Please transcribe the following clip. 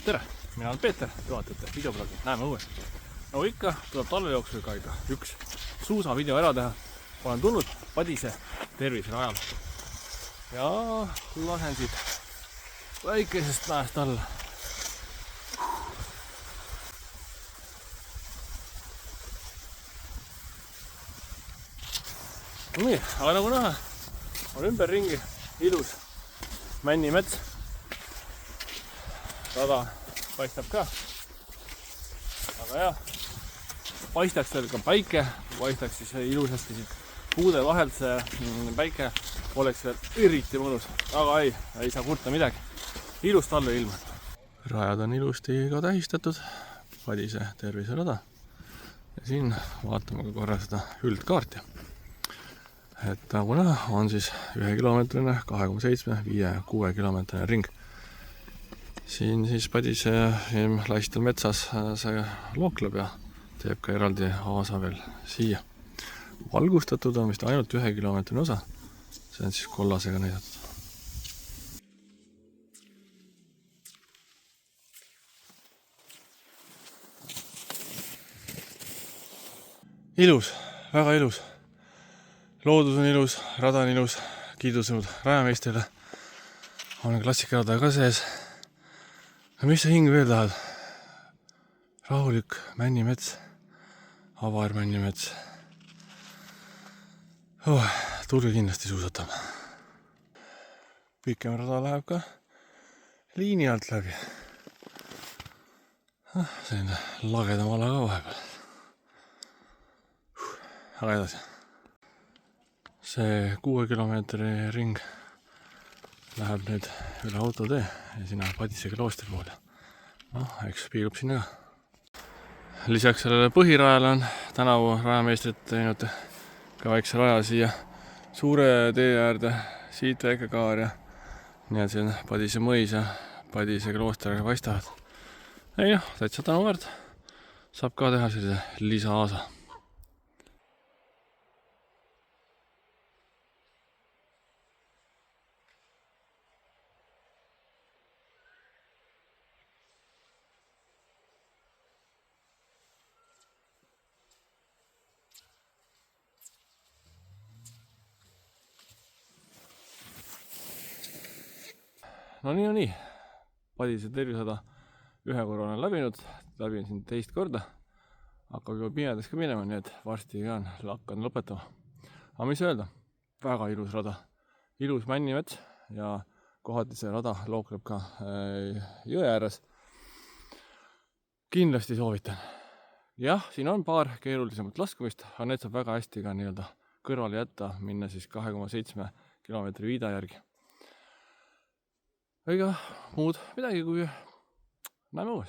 tere, mina olen Peeter, juhatajate videoblogi, näeme õues. Nagu ikka, tuleb talve jooksul ka ikka üks suusavideo ära teha. Olen tulnud Padise terviserajal ja lasen siit väikesest mäest alla. Nii, aga nagu näha, on ümberringi ilus männimets. Rada paistab ka. Aga jah, paistaks veel ka päike, paistaks siis ilusasti siit puude vahelt see päike oleks veel eriti mõnus. Aga ei saa kurta midagi. Ilus talve ilm. Rajad on ilusti ka tähistatud. Padise terviserada. Ja siin vaatame ka korra seda üldkaarti. Et nagu näha, on siis 1 kilomeetrine, 2,7, 5, 6 kilomeetrine ring. Siin siis Padise lähistel metsas see lookleb ja teeb ka eraldi aasa veel siia. Valgustatud on vist ainult 1 kilomeetrine osa. See on siis kollasega näidatud. Ilus, väga ilus. Loodus on ilus, rada on ilus, kiidusõnud rajameistrile. On klassikarada ka sees. Ja mis sa hing veel tahad? Rahulik männimets, avar männimets. Tulge kindlasti suusatama. Pikem rada läheb ka liini alt läbi. Selline lagedam ala ka vahepeal. Aga edasi. See 6 kilomeetri ring läheb nüüd üle autotee ja sinna Padise kloostri poole. Eks piilub sinna ka. Lisaks sellele põhirajale on tänavu rajameistrid teinud ka väikse raja siia suure tee äärde, siit väike kaar ja nii et siin Padise mõis ja Padise klooster paistavad. Ei noh, täitsa tänuväärt. Saab ka teha sellise lisa-aasa. No nii. Padise tervisada 1 korra olen läbin siin teist korda. Hakkab juba pimedas ka minema, nii et varsti hakkan lõpetama. Aga mis öelda? Väga ilus rada. Ilus männimets ja kohati see rada lookleb ka jõe ääres. Kindlasti soovitan. Jah, siin on paar keerulisemat laskumist, aga need saab väga hästi ka nii-öelda kõrvale jätta, minna siis 2,7 kilomeetri viida järgi. Ega muud midagi kui näeme uues.